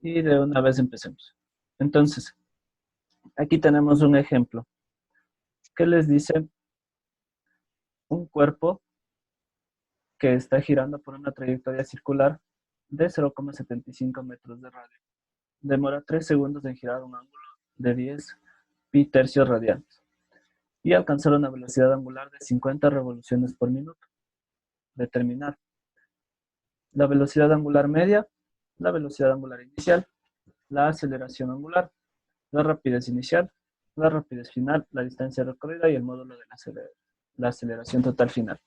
Y de una vez empecemos. Entonces, aquí tenemos un ejemplo que les dice un cuerpo que está girando por una trayectoria circular de 0,75 metros de radio. Demora 3 segundos en girar un ángulo de 10 pi tercios radianes y alcanzar una velocidad angular de 50 revoluciones por minuto. Determinar la velocidad angular media, la velocidad angular inicial, la aceleración angular, la rapidez inicial, la rapidez final, la distancia recorrida y el módulo de la aceleración total final.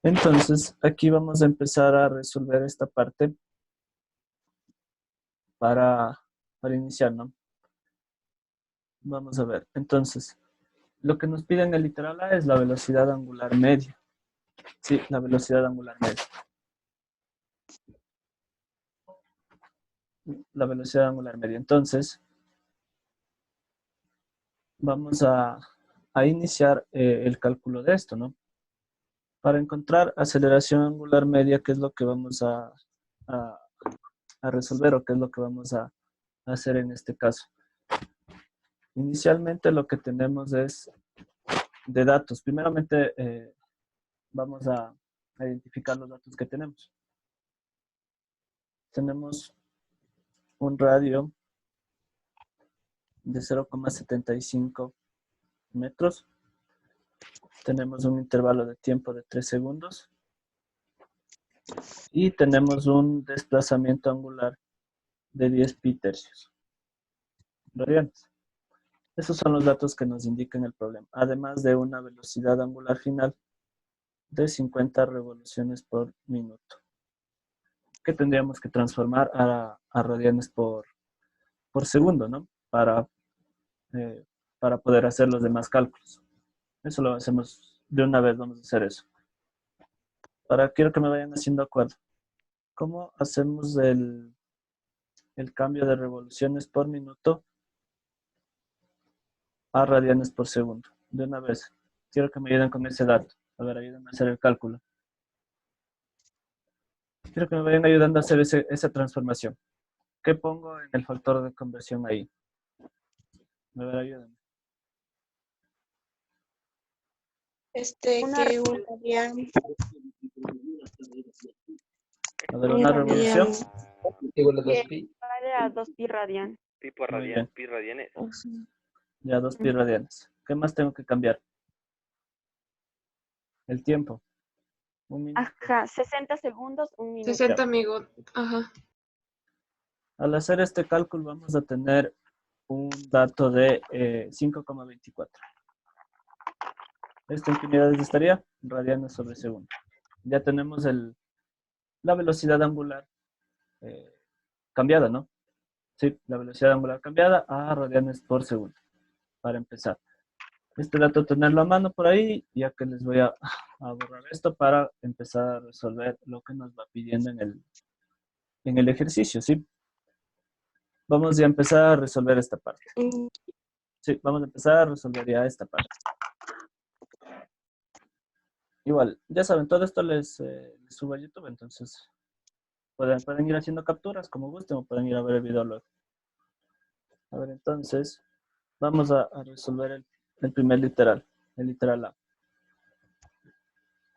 Entonces, aquí vamos a empezar a resolver esta parte para iniciar, ¿no? Vamos a ver. Entonces, lo que nos pide en el literal A es la velocidad angular media. Sí, la velocidad angular media. La velocidad angular media. Entonces, vamos a iniciar el cálculo de esto, ¿no? Para encontrar aceleración angular media, ¿qué es lo que vamos a resolver o qué es lo que vamos a hacer en este caso? Inicialmente lo que tenemos es de datos. Primeramente vamos a identificar los datos que tenemos. Tenemos un radio de 0,75 metros. Tenemos un intervalo de tiempo de 3 segundos. Y tenemos un desplazamiento angular de 10 pi tercios radianes. Esos son los datos que nos indican el problema, además de una velocidad angular final de 50 revoluciones por minuto, que tendríamos que transformar a radianes por segundo, ¿no? Para poder hacer los demás cálculos. Eso lo hacemos de una vez, vamos a hacer eso. Quiero que me vayan haciendo acuerdo. ¿Cómo hacemos el cambio de revoluciones por minuto a radianes por segundo? De una vez. Quiero que me ayuden con ese dato. A ver, ayúdenme a hacer el cálculo. Quiero que me vayan ayudando a hacer esa transformación. ¿Qué pongo en el factor de conversión ahí? A ver, ayúdenme. Que un radian. A ver, una revolución. Igual a 2pi. Vale a 2 pi radian. Pi por Muy radian, bien. pi radianes. Ya 2 pi radianes. ¿Qué más tengo que cambiar? El tiempo. Un minuto. Ajá, 60 segundos, un minuto. 60 amigos. Ajá. Al hacer este cálculo vamos a tener un dato de 5,24. ¿Esto en qué unidades estaría? Radianes sobre segundo. Ya tenemos la velocidad angular cambiada, ¿no? Sí, la velocidad angular cambiada a radianes por segundo. Para empezar. Este dato tenerlo a mano por ahí, ya que les voy a borrar esto para empezar a resolver lo que nos va pidiendo en el ejercicio, ¿sí? Vamos ya a empezar a resolver esta parte. Sí, vamos a empezar a resolver ya esta parte. Igual, ya saben, todo esto les subo a YouTube, entonces pueden ir haciendo capturas como gusten o pueden ir a ver el video luego. A ver, entonces, vamos a resolver el primer literal, el literal A.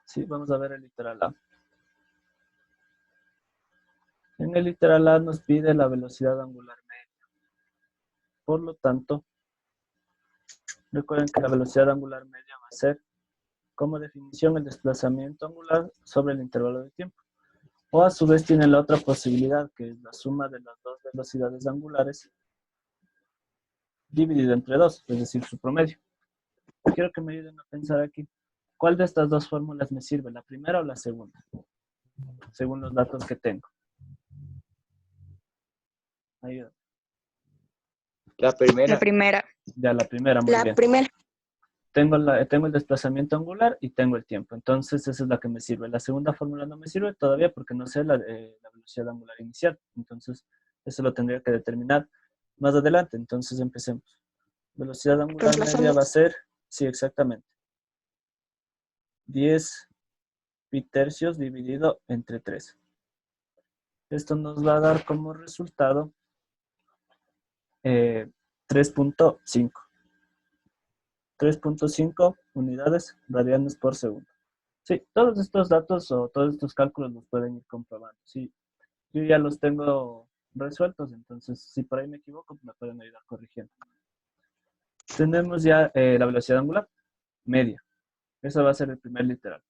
Sí, vamos a ver el literal A. En el literal A nos pide la velocidad angular media. Por lo tanto, recuerden que la velocidad angular media va a ser, como definición, el desplazamiento angular sobre el intervalo de tiempo. O a su vez tiene la otra posibilidad, que es la suma de las dos velocidades angulares dividido entre 2, es decir, su promedio. Quiero que me ayuden a pensar aquí. ¿Cuál de estas dos fórmulas me sirve? ¿La primera o la segunda? Según los datos que tengo. Ayúdame. La primera. La primera. Ya, la primera, muy bien. La primera. Tengo el desplazamiento angular y tengo el tiempo. Entonces, esa es la que me sirve. La segunda fórmula no me sirve todavía porque no sé la velocidad angular inicial. Entonces, eso lo tendría que determinar más adelante. Entonces, empecemos. Velocidad angular media va a ser, sí, exactamente, 10 pi tercios dividido entre 3. Esto nos va a dar como resultado 3.5. 3.5 unidades radianes por segundo. Sí, todos estos datos o todos estos cálculos los pueden ir comprobando. Sí, yo ya los tengo resueltos, entonces si por ahí me equivoco, me pueden ayudar corrigiendo. Tenemos ya la velocidad angular media. Eso va a ser el primer literal.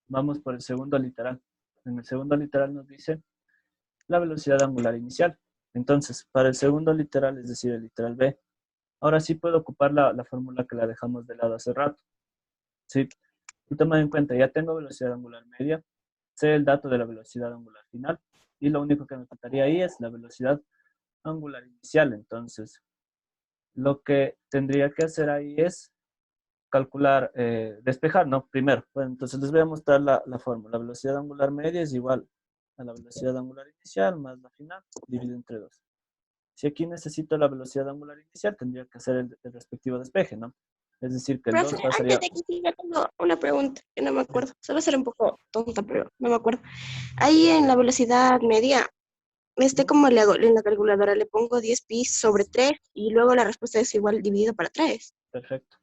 Vamos por el segundo literal. En el segundo literal nos dice la velocidad angular inicial. Entonces, para el segundo literal, es decir, el literal B, ahora sí puedo ocupar la fórmula que la dejamos de lado hace rato. ¿Sí? Y toma en cuenta, ya tengo velocidad angular media, sé el dato de la velocidad angular final, y lo único que me faltaría ahí es la velocidad angular inicial. Entonces, lo que tendría que hacer ahí es calcular, despejar, ¿no? Primero. Bueno, entonces les voy a mostrar la fórmula. La velocidad angular media es igual a la velocidad angular inicial más la final, dividido entre 2. Si aquí necesito la velocidad angular inicial, tendría que hacer el respectivo despeje, ¿no? Es decir, que el Profe, 2 antes pasaría... de que siga, tengo una pregunta que no me acuerdo. Solo ser un poco tonta, pero no me acuerdo. Ahí en la velocidad media, ¿cómo le hago? En la calculadora le pongo 10 pi sobre 3 y luego la respuesta es igual dividido para 3. Perfecto.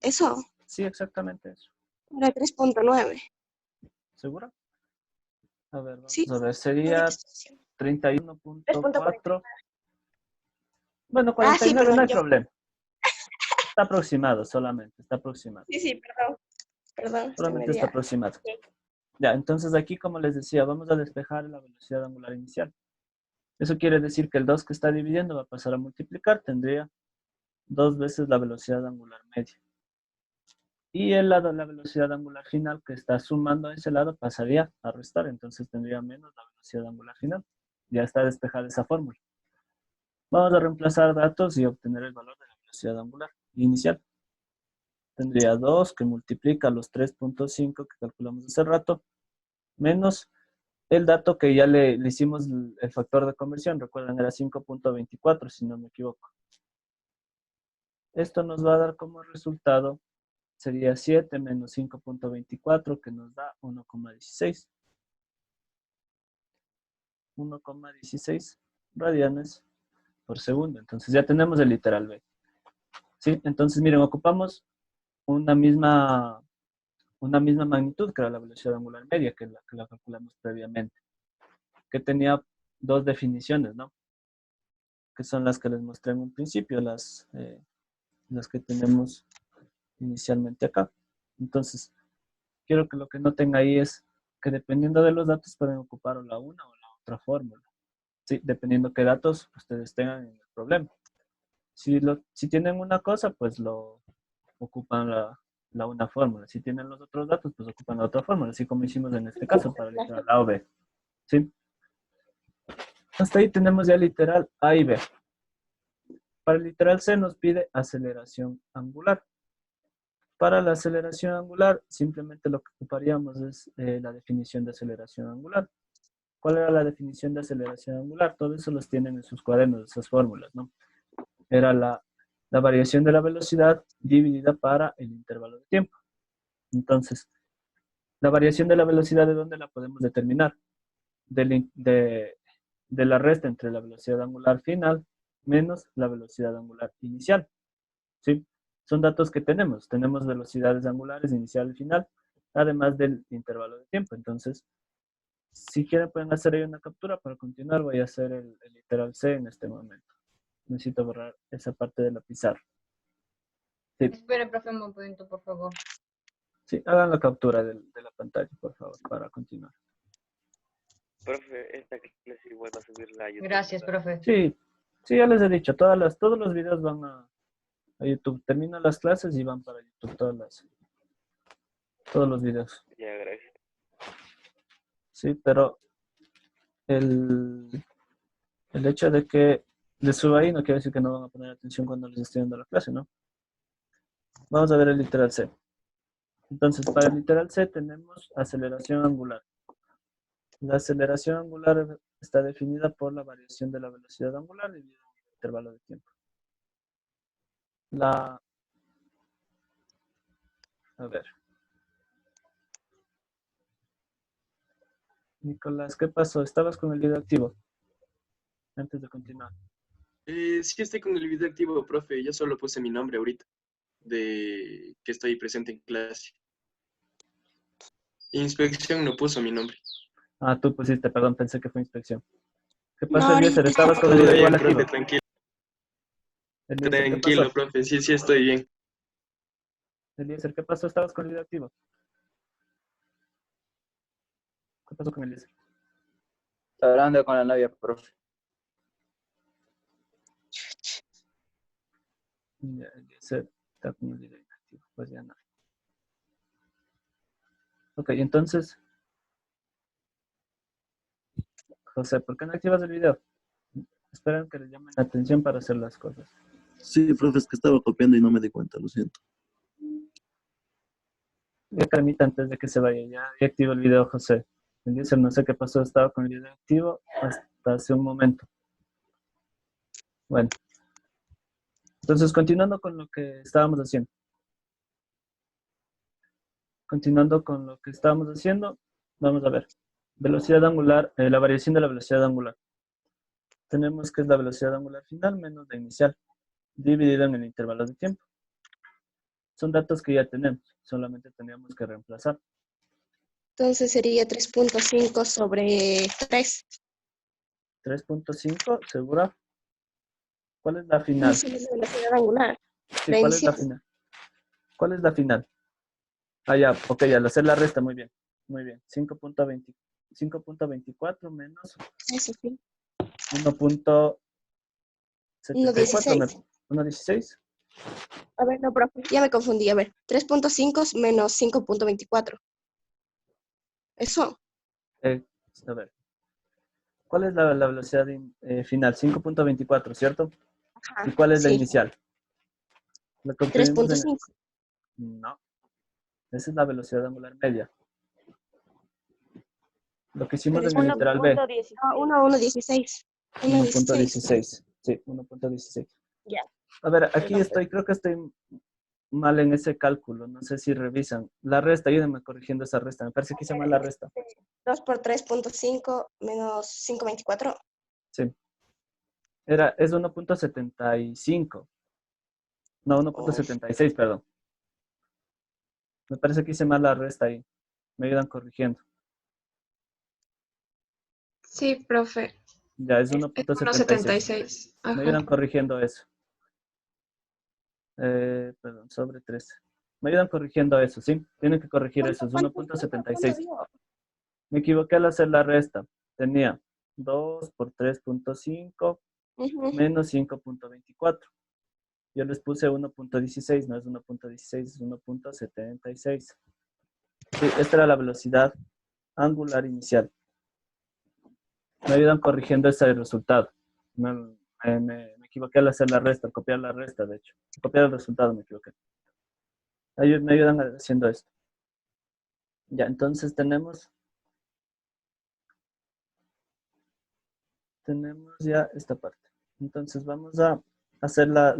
Eso, Sí, exactamente eso. era 3.9. ¿Seguro? A ver, Sí, vamos a ver. ahorita Sería estoy haciendo. 3.40. 31.4. Bueno, Ah, sí, 49 no perdón, hay yo. problema. Está aproximado solamente, está aproximado. Sí, sí, perdón. Perdón, estoy Solamente está media. aproximado. Ok. Ya, entonces aquí, como les decía, vamos a despejar la velocidad angular inicial. Eso quiere decir que el 2 que está dividiendo va a pasar a multiplicar, tendría 2 veces la velocidad angular media. Y el lado de la velocidad angular final que está sumando a ese lado pasaría a restar, entonces tendría menos la velocidad angular final. Ya está despejada esa fórmula. Vamos a reemplazar datos y obtener el valor de la velocidad angular inicial. Tendría 2 que multiplica los 3.5 que calculamos hace rato, menos el dato que ya le hicimos el factor de conversión. Recuerden, era 5.24, si no me equivoco. Esto nos va a dar como resultado, sería 7 menos 5.24, que nos da 1,16. 1,16 radianes por segundo. Entonces ya tenemos el literal B. ¿Sí? Entonces, miren, ocupamos una misma magnitud, que era la velocidad angular media, que la calculamos previamente, que tenía dos definiciones, ¿no? Que son las que les mostré en un principio, las que tenemos inicialmente acá. Entonces, quiero que lo que noten ahí es que dependiendo de los datos pueden ocupar o la una o la otra fórmula. Sí, dependiendo qué datos ustedes tengan en el problema. Si tienen una cosa, pues lo ocupan la una fórmula. Si tienen los otros datos, pues ocupan la otra fórmula, así como hicimos en este caso para literal A o B. ¿Sí? Hasta ahí tenemos ya literal A y B. Para el literal C nos pide aceleración angular. Para la aceleración angular, simplemente lo que ocuparíamos es la definición de aceleración angular. ¿Cuál era la definición de aceleración angular? Todo eso los tienen en sus cuadernos, esas fórmulas, ¿no? Era la variación de la velocidad dividida para el intervalo de tiempo. Entonces, la variación de la velocidad, ¿de dónde la podemos determinar? De la resta entre la velocidad angular final menos la velocidad angular inicial. ¿Sí? Son datos que tenemos. Tenemos velocidades angulares inicial y final, además del intervalo de tiempo. Entonces, si quieren pueden hacer ahí una captura. Para continuar voy a hacer el literal C en este momento. Necesito borrar esa parte de la pizarra. Sí, Espere, profe, un momento, por favor. sí, hagan la captura de la pantalla, por favor, para continuar. Profe, esta clase igual va a subirla a YouTube. Gracias, ¿verdad? profe. Sí, sí, ya les he dicho, todos los videos van a YouTube. Terminan las clases y van para YouTube todos los videos. Ya, gracias. Sí, pero el hecho de que les suba ahí no quiere decir que no van a poner atención cuando les estoy dando la clase, ¿no? Vamos a ver el literal C. Entonces, para el literal C tenemos aceleración angular. La aceleración angular está definida por la variación de la velocidad angular dividida en el intervalo de tiempo. A ver. Nicolás, ¿qué pasó? ¿Estabas con el video activo? Antes de continuar. Sí estoy con el video activo, profe. Yo solo puse mi nombre ahorita, de que estoy presente en clase. Inspección no puso mi nombre. Ah, tú pusiste, perdón, pensé que fue inspección. ¿Qué No, pasó, Eliezer? ahorita ¿Estabas con el Todo video bien, igual activo? profe, tranquilo. Eliezer, ¿qué Tranquilo, pasó? profe. Sí estoy bien. Eliezer, ¿qué pasó? ¿Estabas con el video activo? ¿Qué pasó con Eliezer? Está hablando con la novia, profe. Ya, Eliezer está con el video inactivo. Pues ya no. Ok, entonces, José, ¿por qué no activas el video? Esperan que les llamen la atención para hacer las cosas. Sí, profe, es que estaba copiando y no me di cuenta, lo siento. Ya permita antes de que se vaya. Ya activo el video, José. Eliezer, no sé qué pasó, estaba con el video activo hasta hace un momento. Bueno. Entonces, continuando con lo que estábamos haciendo. Continuando con lo que estábamos haciendo, vamos a ver. Velocidad angular, la variación de la velocidad angular. Tenemos que es la velocidad angular final menos la inicial, dividido en el intervalo de tiempo. Son datos que ya tenemos, solamente teníamos que reemplazar. entonces sería 3.5 sobre 3. 3.5, ¿segura? ¿Cuál es la final? Esa es la velocidad angular. Sí, la ¿cuál es la inicial. final? ¿Cuál es la final? Ah, ya, ok, al hacer la resta, muy bien. Muy bien. 5.24 menos Eso sí. 1.74. 1.16. 1.16. A ver, no, profe, ya me confundí. A ver, 3.5 menos 5.24. Eso. A ver. ¿Cuál es la velocidad final? 5.24, ¿cierto? Ajá, ¿Y cuál es la sí. inicial? La que obtuvimos en... 3.5. No. Esa es la velocidad angular media. Lo que hicimos en el literal B. 1.16. 1.16. Sí, 1.16. Ya. A ver, aquí Perdón. creo que estoy mal en ese cálculo. No sé si revisan. La resta, ayúdenme corrigiendo esa resta. Me parece que hice mal la resta. 2 por 3.5 menos 5.24. Sí. Es 1.75. No, 1.76, perdón. Me parece que hice mal la resta ahí. Me ayudan corrigiendo. Sí, profe. Ya, es Es 1.76. 1.76. Me Ajá. ayudan corrigiendo eso. Perdón, sobre 13. Me ayudan corrigiendo eso, ¿sí? Tienen que corregir eso, es ¿Cuánto 1.76. dio? Me equivoqué al hacer la resta. Tenía 2 por 3.5 Ujú. menos 5.24. Yo les puse 1.16, no es 1.16, es 1.76. Sí, esta era la velocidad angular inicial. Me ayudan corrigiendo ese resultado. Me equivoqué al hacer la resta, al copiar la resta, de hecho. Al copiar el resultado me equivoqué. Me ayudan haciendo esto. Ya, entonces tenemos ya esta parte. Entonces vamos a hacer la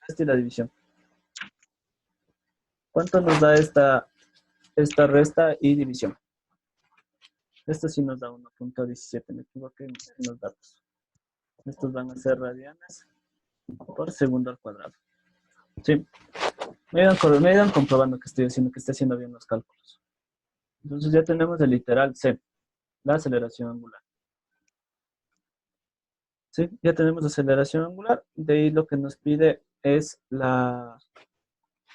resta y la división. ¿Cuánto nos da esta resta y división? Esto sí nos da 1.17, me equivoqué en los datos. Estos van a ser radianes por segundo al cuadrado. Sí, me ayudan comprobando que estoy haciendo bien los cálculos. Entonces ya tenemos el literal C, la aceleración angular. Sí, ya tenemos aceleración angular. De ahí lo que nos pide es la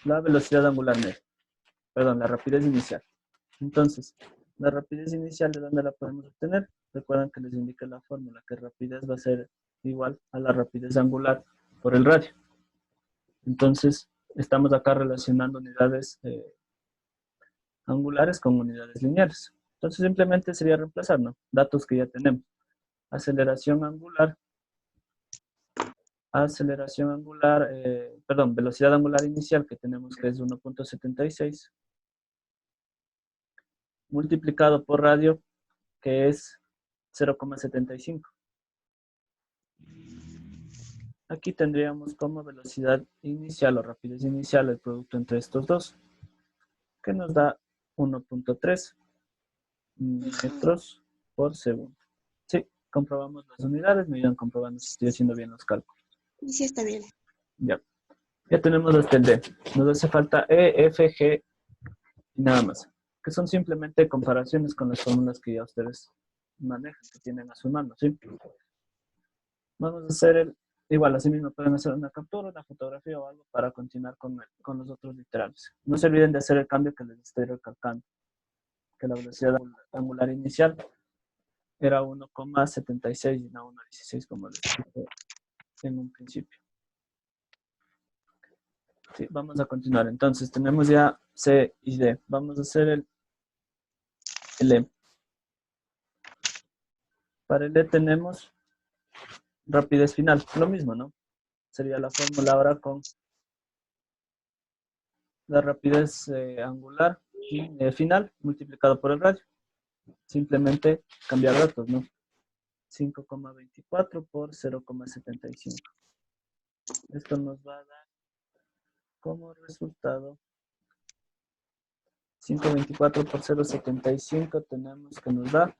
velocidad angular media. Perdón, la rapidez inicial. Entonces, la rapidez inicial, ¿de dónde la podemos obtener? Recuerden que les indiqué la fórmula, que rapidez va a ser igual a la rapidez angular por el radio. Entonces, estamos acá relacionando unidades angulares con unidades lineales. Entonces, simplemente sería reemplazar, ¿no? Datos que ya tenemos. Aceleración angular, velocidad angular inicial que tenemos que es 1.76, multiplicado por radio, que es 0,75. Aquí tendríamos como velocidad inicial o rapidez inicial el producto entre estos dos, que nos da 1.3 metros por segundo. Sí, comprobamos las unidades, me ayudan comprobando si estoy haciendo bien los cálculos. Y sí está bien. Ya. Ya tenemos hasta el D. Nos hace falta E, F, G y nada más. Que son simplemente comparaciones con las fórmulas que ya ustedes manejan, que tienen a su mano, ¿sí? Vamos a hacer igual, así mismo pueden hacer una captura, una fotografía o algo para continuar con los otros literales. No se olviden de hacer el cambio que les estoy recalcando, que la velocidad angular inicial era 1,76 y no 1,16 como les dije en un principio. Sí, vamos a continuar. Entonces tenemos ya C y D. Vamos a hacer el E. Para el E tenemos rapidez final, lo mismo, ¿no? Sería la fórmula ahora con la rapidez angular final multiplicado por el radio. Simplemente cambiar datos, ¿no? 5,24 por 0,75. Esto nos va a dar como resultado 524 por 0,75 tenemos que nos da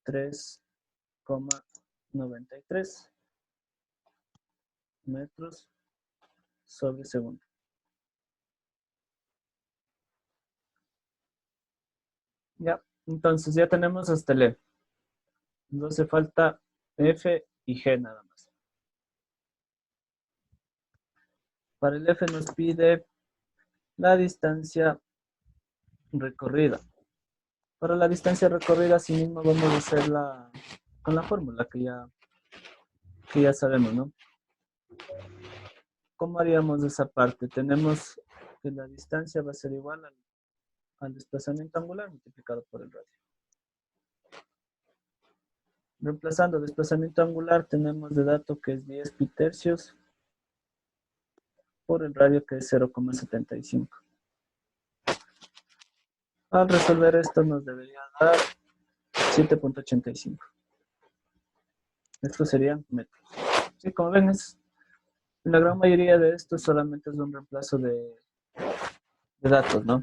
3,93 metros sobre segundo. Ya, entonces ya tenemos hasta el E. Nos hace falta F y G nada más. Para el F nos pide la distancia recorrida. Para la distancia recorrida, así mismo vamos a hacerla con la fórmula que ya sabemos, ¿no? ¿Cómo haríamos esa parte? Tenemos que la distancia va a ser igual al desplazamiento angular multiplicado por el radio. Reemplazando desplazamiento angular, tenemos de dato que es 10 pi tercios por el radio que es 0,75. Al resolver esto nos debería dar 7,85. Esto serían metros. Sí, como ven, la gran mayoría de esto solamente es un reemplazo de datos, ¿no?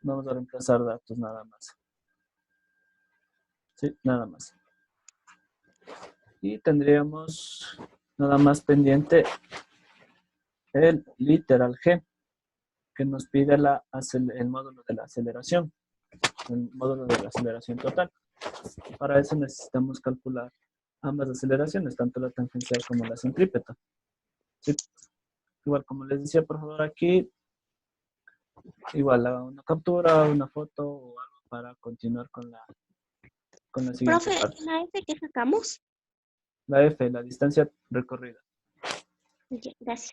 Vamos a reemplazar datos nada más. Sí, nada más. Y tendríamos nada más pendiente el literal G, que nos pide el módulo de la aceleración, el módulo de la aceleración total. Para eso necesitamos calcular ambas aceleraciones, tanto la tangencial como la centrípeta. Sí. Igual, como les decía, por favor, aquí, igual, haga una captura, una foto o algo para continuar con la siguiente Profe, parte. ¿la F que sacamos? La F, la distancia recorrida. Ya, gracias.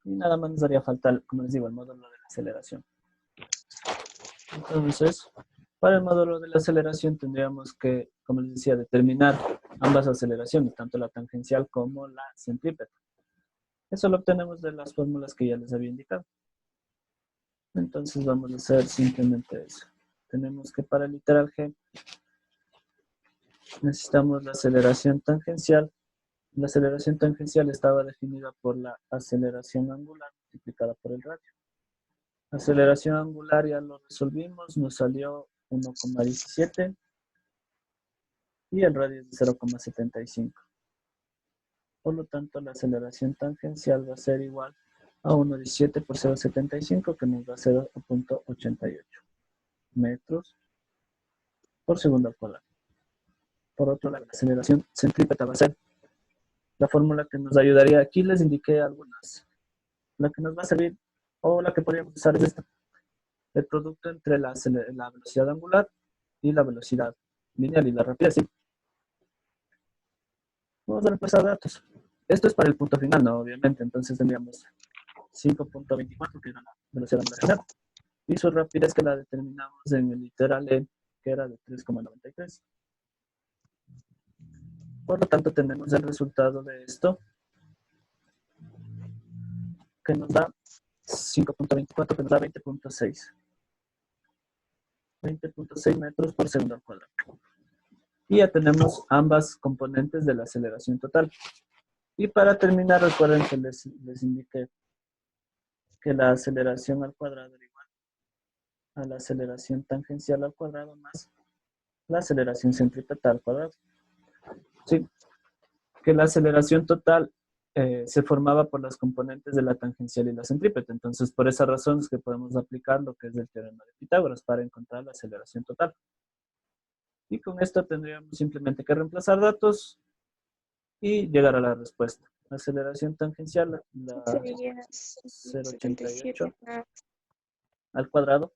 Y nada más nos haría falta, como les digo, el módulo de la aceleración. Entonces, para el módulo de la aceleración tendríamos que, como les decía, determinar ambas aceleraciones, tanto la tangencial como la centrípeta. Eso lo obtenemos de las fórmulas que ya les había indicado. Entonces vamos a hacer simplemente eso. Tenemos que para el literal G necesitamos la aceleración tangencial. La aceleración tangencial estaba definida por la aceleración angular multiplicada por el radio. Aceleración angular ya lo resolvimos, nos salió 1,17 y el radio es de 0,75. Por lo tanto, la aceleración tangencial va a ser igual a 1,17 por 0,75, que nos da 0,88 metros por segundo al cuadrado. Por otro lado, la aceleración centrípeta va a ser la fórmula que nos ayudaría. Aquí les indiqué algunas. La que nos va a servir, o la que podríamos usar, es esta. El producto entre la velocidad angular y la velocidad lineal y la rapidez. ¿Sí? Vamos a reemplazar datos. Esto es para el punto final, ¿no? Obviamente. Entonces tendríamos 5,24, que era la velocidad angular general. Y su rapidez, que la determinamos en el literal E, que era de 3,93. Por lo tanto, tenemos el resultado de esto, que nos da 5,24, que nos da 20,6. 20,6 metros por segundo al cuadrado. Y ya tenemos ambas componentes de la aceleración total. Y para terminar, recuerden que les indiqué que la aceleración al cuadrado era igual a la aceleración tangencial al cuadrado más la aceleración centrípeta al cuadrado. Sí, que la aceleración total se formaba por las componentes de la tangencial y la centrípeta. Entonces, por esa razón es que podemos aplicar lo que es el teorema de Pitágoras para encontrar la aceleración total. Y con esto tendríamos simplemente que reemplazar datos y llegar a la respuesta. La aceleración tangencial, la Sería 0,88 77 más. al cuadrado,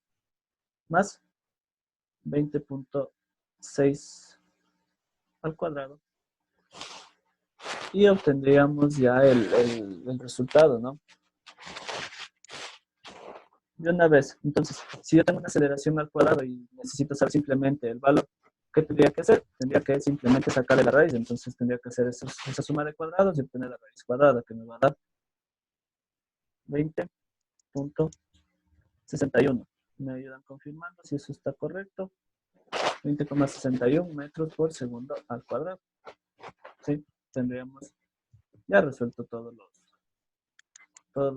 más 20.6 al cuadrado. Y obtendríamos ya el resultado, ¿no? De una vez. Entonces, si yo tengo una aceleración al cuadrado y necesito saber simplemente el valor, ¿qué tendría que hacer? Tendría que simplemente sacarle la raíz. Entonces, tendría que hacer esa suma de cuadrados y obtener la raíz cuadrada, que me va a dar 20.61. Me ayudan confirmando si eso está correcto. 20,61 metros por segundo al cuadrado. Sí, tendríamos ya resuelto todos los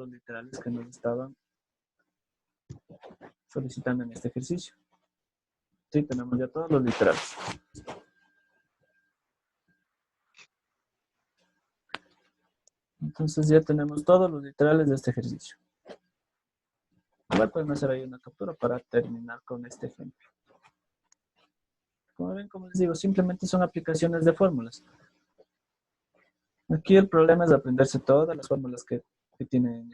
literales que nos estaban solicitando en este ejercicio. Sí, tenemos ya todos los literales. Entonces ya tenemos todos los literales de este ejercicio. Igual pueden hacer ahí una captura para terminar con este ejemplo. Como ven, como les digo, simplemente son aplicaciones de fórmulas. Aquí el problema es aprenderse todas las fórmulas que tienen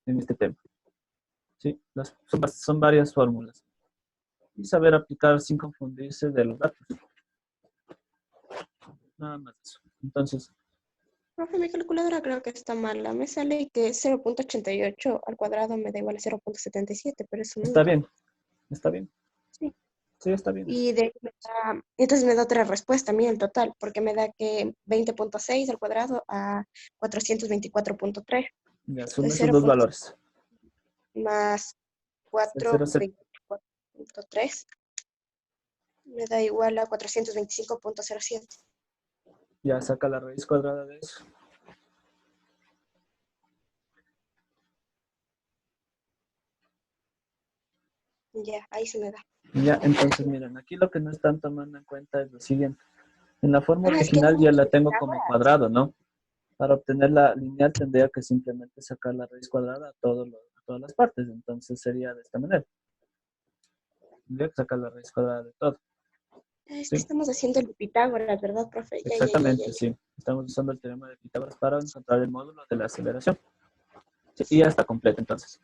en este tema. ¿Sí? Son varias fórmulas. Y saber aplicar sin confundirse de los datos. Nada más eso. Entonces, Profe, mi calculadora creo que está mala. Me sale que 0,88 al cuadrado me da igual a 0,77, pero eso no está es. bien. Está bien. Sí. Sí, está bien. Y entonces me da otra respuesta a mí el total, porque me da que 20,6 al cuadrado a 424,3. Ya, suma Entonces esos dos valores. más El 0,7. 424,3 me da igual a 425,07. Ya saca la raíz cuadrada de eso. Ya, ahí se me da. Ya, entonces miren, aquí lo que no están tomando en cuenta es lo siguiente. En la forma Es que original no ya es la de tengo como Pitágoras. cuadrado, ¿no? Para obtener la lineal tendría que simplemente sacar la raíz cuadrada a todas las partes. Entonces sería de esta manera. Tendría que sacar la raíz cuadrada de todo. Es que ¿Sí? estamos haciendo el de Pitágoras, ¿verdad, profe? Ya, ya, ya, Exactamente, ya. sí. Estamos usando el teorema de Pitágoras para encontrar el módulo de la aceleración. Sí, y ya está completo entonces.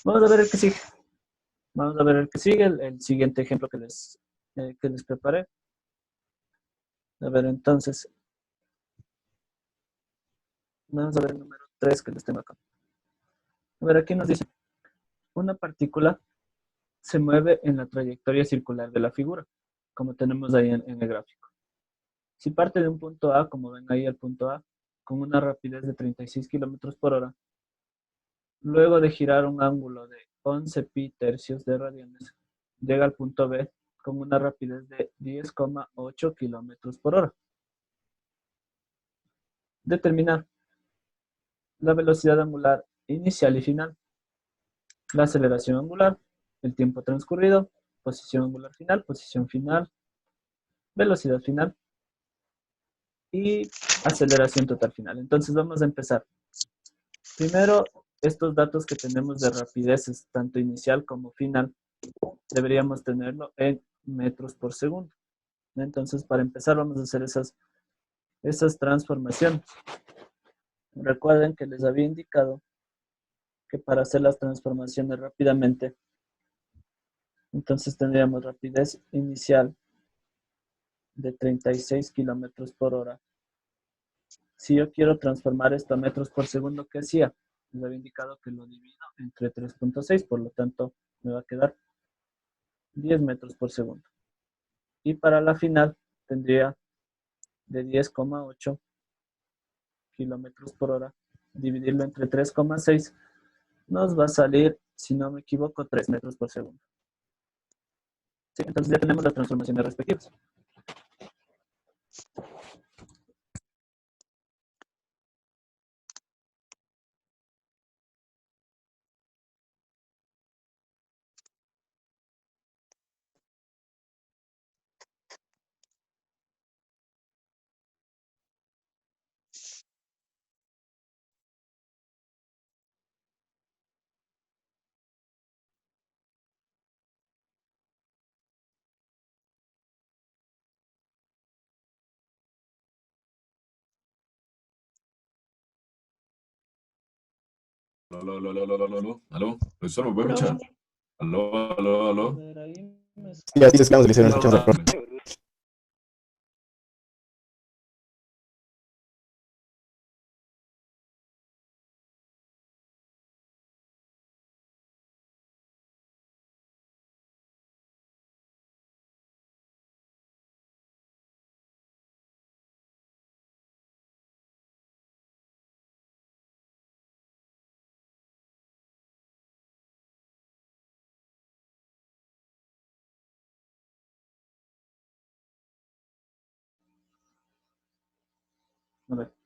Vamos a ver el que sigue. Vamos a ver el que sigue, el siguiente ejemplo que les preparé. A ver, entonces, vamos a ver el número 3 que les tengo acá. A ver, aquí nos dice, una partícula se mueve en la trayectoria circular de la figura, como tenemos ahí en el gráfico. Si parte de un punto A, como ven ahí el punto A, con una rapidez de 36 kilómetros por hora, luego de girar un ángulo de 11 pi tercios de radianes, llega al punto B con una rapidez de 10,8 kilómetros por hora. Determinar la velocidad angular inicial y final, la aceleración angular, el tiempo transcurrido, posición angular final, posición final, velocidad final y aceleración total final. Entonces vamos a empezar. Primero, estos datos que tenemos de rapideces, tanto inicial como final, deberíamos tenerlo en metros por segundo. Entonces, para empezar, vamos a hacer esas transformaciones. Recuerden que les había indicado que para hacer las transformaciones rápidamente, entonces tendríamos rapidez inicial de 36 kilómetros por hora. Si yo quiero transformar esto a metros por segundo, ¿qué hacía? Les había indicado que lo divido entre 3.6, por lo tanto me va a quedar 10 metros por segundo. Y para la final tendría de 10,8 kilómetros por hora, dividirlo entre 3,6, nos va a salir, si no me equivoco, 3 metros por segundo. Sí, entonces ya tenemos las transformaciones respectivas. Aló, aló, aló, aló, aló, aló, aló, profesor, ¿me puede escuchar? Aló, aló, A aló. ver, ahí me Sí, así es que vamos a iniciar, escuchamos al profe. A ver.